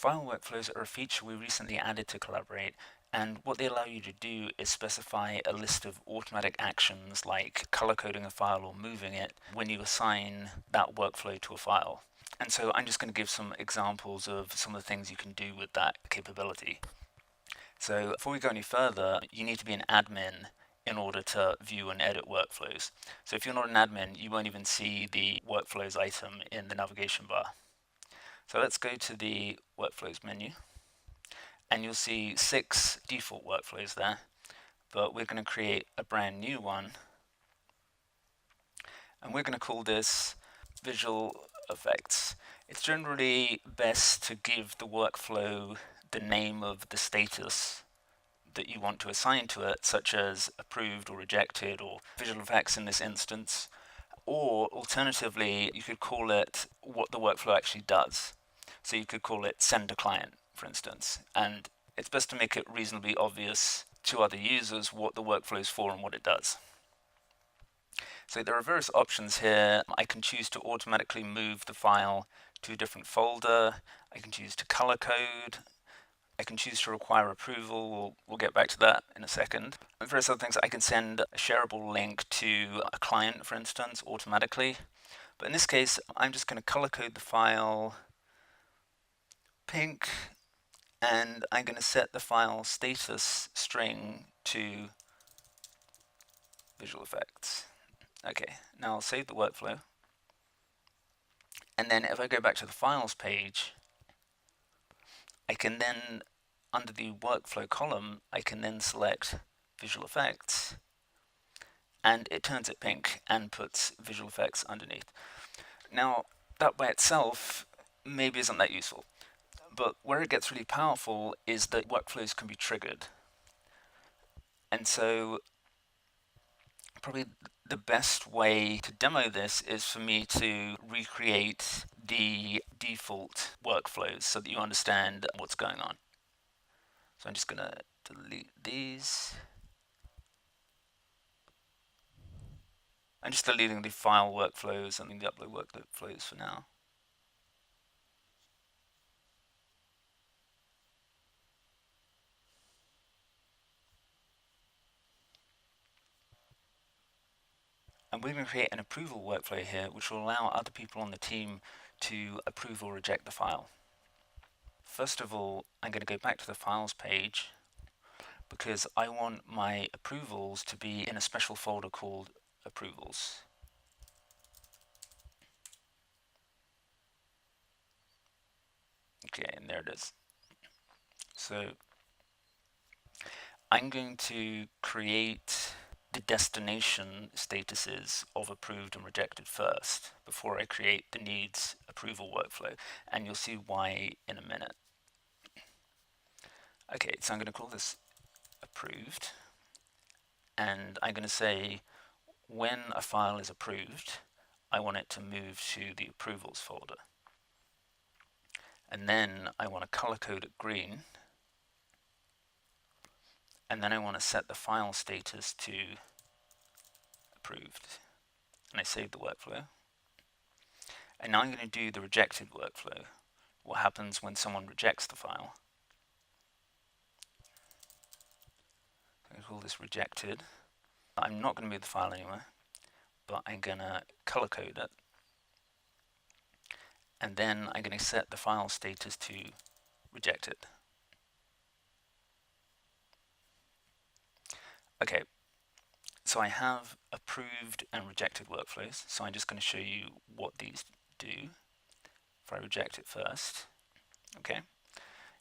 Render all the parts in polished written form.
File workflows are a feature we recently added to Kollaborate, and what they allow you to do is specify a list of automatic actions like color coding a file or moving it when you assign that workflow to a file. And so I'm just going to give some examples of some of the things you can do with that capability. So before we go any further, you need to be an admin in order to view and edit workflows. So if you're not an admin, you won't even see the workflows item in the navigation bar. So let's go to the workflows menu, and you'll see 6 default workflows there, but we're going to create a brand new one, and we're going to call this visual effects. It's generally best to give the workflow the name of the status that you want to assign to it, such as approved or rejected or visual effects in this instance, or alternatively you could call it what the workflow actually does. So you could call it send to client, for instance, and it's best to make it reasonably obvious to other users what the workflow is for and what it does. So there are various options here. I can choose to automatically move the file to a different folder. I can choose to color code. I can choose to require approval. We'll get back to that in a second. And various other things, I can send a shareable link to a client, for instance, automatically. But in this case, I'm just going to color code the file pink, and I'm going to set the file status string to visual effects. Okay, now I'll save the workflow. And then if I go back to the files page, I can then, under the workflow column, I can then select visual effects, and it turns it pink and puts visual effects underneath. Now, that by itself maybe isn't that useful, but where it gets really powerful is that workflows can be triggered. And so probably the best way to demo this is for me to recreate the default workflows so that you understand what's going on. So I'm just going to delete these. I'm just deleting the file workflows and the upload workflows for now. And we're going to create an approval workflow here, which will allow other people on the team to approve or reject the file. First of all, I'm going to go back to the files page because I want my approvals to be in a special folder called approvals. Okay, and there it is. So I'm going to create the destination statuses of approved and rejected first before I create the needs approval workflow, and you'll see why in a minute. Okay, so I'm going to call this approved, and I'm going to say when a file is approved, I want it to move to the approvals folder. And then I want to color code it green, and then I want to set the file status to approved, and I save the workflow. And now I'm going to do the rejected workflow. What happens when someone rejects the file? I'm going to call this rejected. I'm not going to move the file anywhere, but I'm going to color code it, and then I'm going to set the file status to rejected. Okay, so I have approved and rejected workflows, so I'm just going to show you what these do. If I reject it first, okay,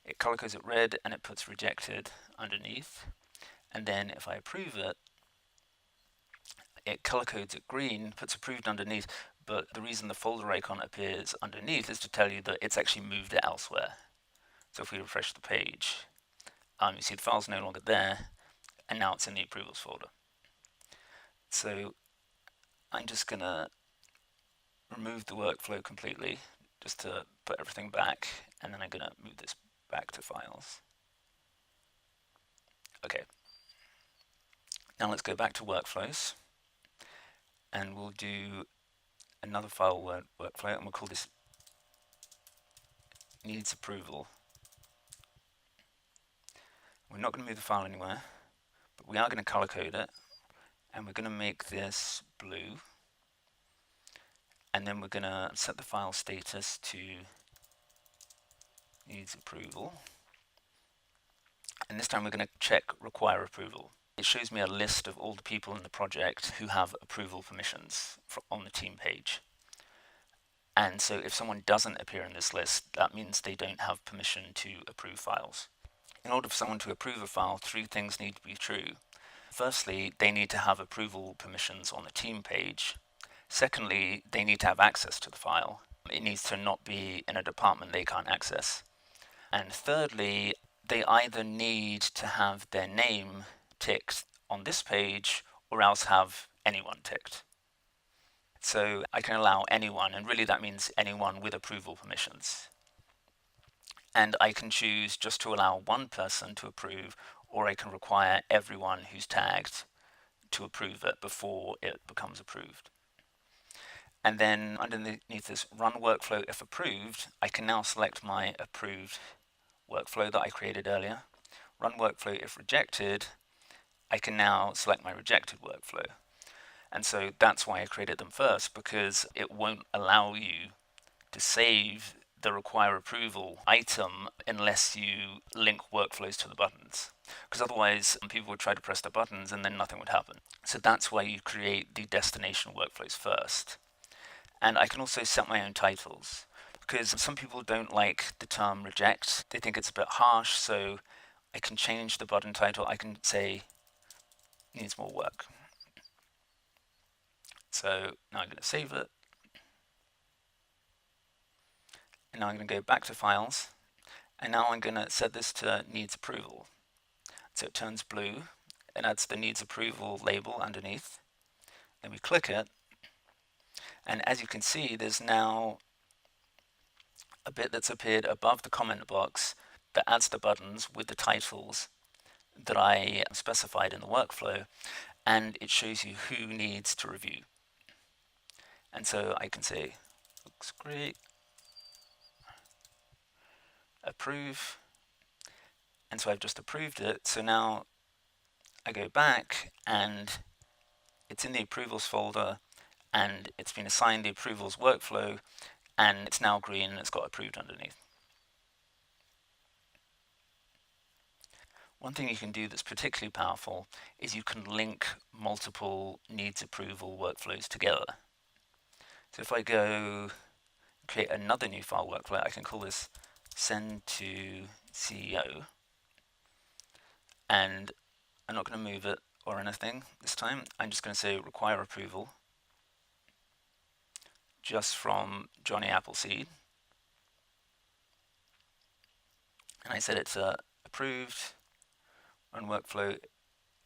it color codes it red and it puts rejected underneath, and then if I approve it, it color codes it green, puts approved underneath, but the reason the folder icon appears underneath is to tell you that it's actually moved it elsewhere. So if we refresh the page, you see the file's no longer there, and now it's in the approvals folder. So I'm just going to remove the workflow completely, just to put everything back, and then I'm going to move this back to files. Okay. Now let's go back to workflows, and we'll do another file workflow, and we'll call this needs approval We're not going to move the file anywhere, but we are going to color code it, and we're going to make this blue, and then we're going to set the file status to needs approval, and this time we're going to check require approval. It shows me a list of all the people in the project who have approval permissions on the team page. And so if someone doesn't appear in this list, that means they don't have permission to approve files. In order for someone to approve a file, three things need to be true. Firstly, they need to have approval permissions on the team page. Secondly, they need to have access to the file. It needs to not be in a department they can't access. And thirdly, they either need to have their name ticked on this page or else have anyone ticked. So I can allow anyone, and really that means anyone with approval permissions. And I can choose just to allow one person to approve, or I can require everyone who's tagged to approve it before it becomes approved. And then underneath this run workflow if approved, I can now select my approved workflow that I created earlier. Run workflow if rejected, I can now select my rejected workflow. And so that's why I created them first, because it won't allow you to save the require approval item unless you link workflows to the buttons. Because otherwise people would try to press the buttons and then nothing would happen. So that's why you create the destination workflows first. And I can also set my own titles, because some people don't like the term reject. They think it's a bit harsh, so I can change the button title. I can say needs more work. So now I'm going to save it. And now I'm going to go back to files. And now I'm going to set this to needs approval. So it turns blue. It adds the needs approval label underneath. Then we click it. And as you can see, there's now a bit that's appeared above the comment box that adds the buttons with the titles that I specified in the workflow. And it shows you who needs to review. And so I can say, looks great, approve, and so I've just approved it. So now I go back and it's in the approvals folder and it's been assigned the approvals workflow and it's now green and it's got approved underneath. One thing you can do that's particularly powerful is you can link multiple needs approval workflows together. So if I go create another new file workflow, I can call this send to CEO, and I'm not going to move it or anything this time. I'm just going to say require approval just from Johnny Appleseed, and I set it to approved, run workflow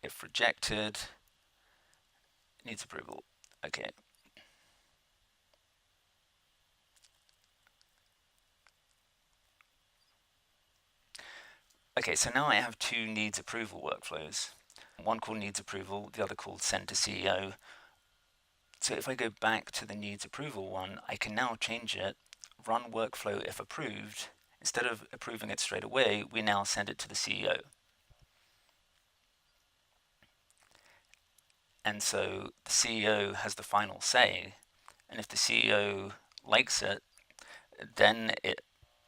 if rejected, needs approval. Okay. Okay, so now I have two needs approval workflows. One called needs approval, the other called send to CEO. So if I go back to the needs approval one, I can now change it, run workflow if approved. Instead of approving it straight away, we now send it to the CEO. And so the CEO has the final say, and if the CEO likes it, then it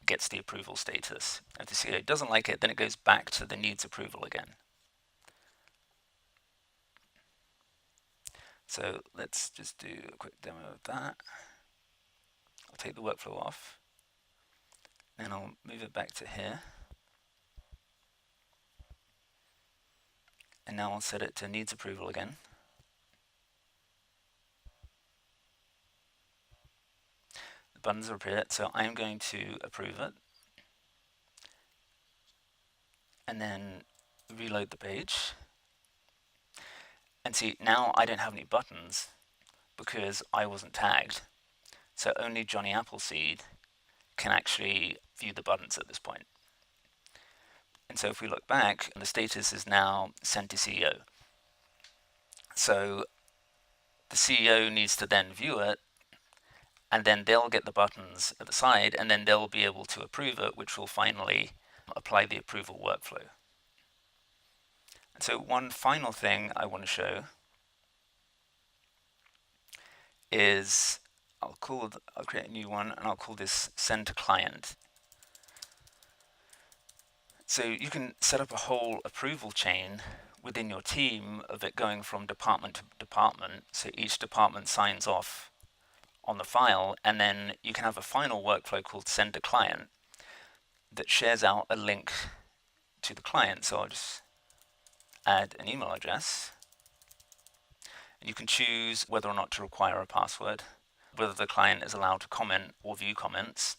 gets the approval status. If the CEO doesn't like it, then it goes back to the needs approval again. So let's just do a quick demo of that. I'll take the workflow off, and I'll move it back to here. And now I'll set it to needs approval again. The buttons are appeared, so I'm going to approve it. And then reload the page. And see, now I don't have any buttons because I wasn't tagged. So only Johnny Appleseed can actually view the buttons at this point. And so if we look back, the status is now sent to CEO. So the CEO needs to then view it, and then they'll get the buttons at the side, and then they'll be able to approve it, which will finally apply the approval workflow. So one final thing I want to show is I'll create a new one and I'll call this send to client. So you can set up a whole approval chain within your team of it going from department to department. So each department signs off on the file, and then you can have a final workflow called send to client that shares out a link to the client. So I'll just add an email address. And you can choose whether or not to require a password, whether the client is allowed to comment or view comments,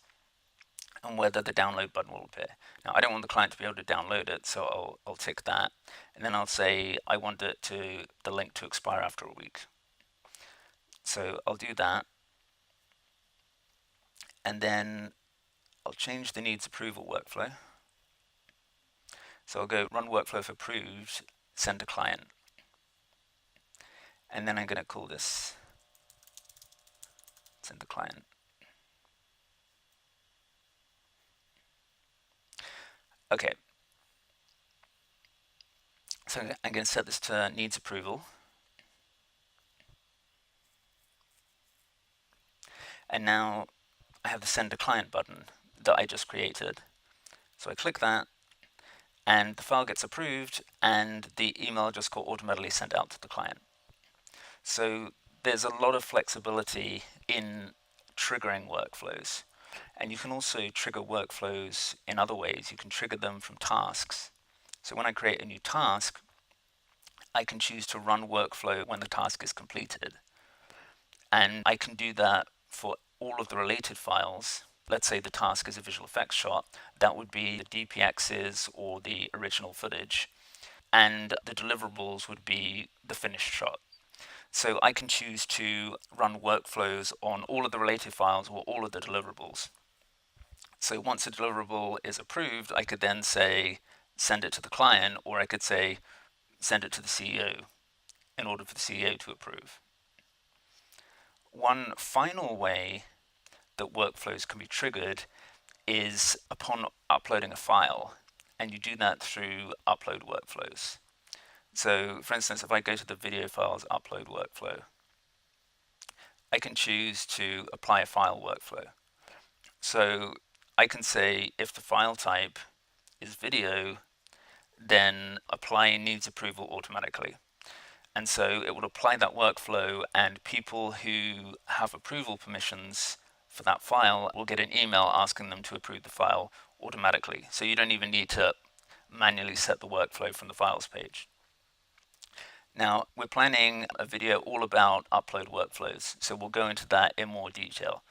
and whether the download button will appear. Now, I don't want the client to be able to download it, so I'll tick that. And then I'll say I want the link to expire after a week. So I'll do that. And then I'll change the needs approval workflow. So I'll go run workflow if approved, send to client. And then I'm going to call this send to client. Okay. So I'm going to set this to needs approval. And now I have the send to client button that I just created. So I click that, and the file gets approved, and the email just got automatically sent out to the client. So there's a lot of flexibility in triggering workflows. And you can also trigger workflows in other ways. You can trigger them from tasks. So when I create a new task, I can choose to run workflow when the task is completed. And I can do that for all of the related files. Let's say the task is a visual effects shot. That would be the DPXs or the original footage. And the deliverables would be the finished shot. So I can choose to run workflows on all of the related files or all of the deliverables. So once a deliverable is approved, I could then say send it to the client, or I could say send it to the CEO in order for the CEO to approve. One final way that workflows can be triggered is upon uploading a file, and you do that through upload workflows. So for instance, if I go to the video files upload workflow, I can choose to apply a file workflow. So I can say if the file type is video, then apply needs approval automatically. And so it will apply that workflow, and people who have approval permissions for that file will get an email asking them to approve the file automatically. So you don't even need to manually set the workflow from the files page. Now, we're planning a video all about upload workflows, so we'll go into that in more detail.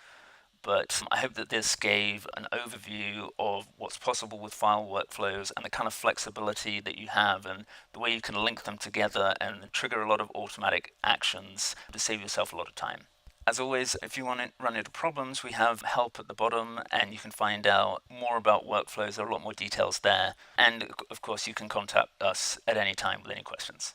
But I hope that this gave an overview of what's possible with file workflows and the kind of flexibility that you have and the way you can link them together and trigger a lot of automatic actions to save yourself a lot of time. As always, if you want to run into problems, we have help at the bottom, and you can find out more about workflows. There are a lot more details there. And of course, you can contact us at any time with any questions.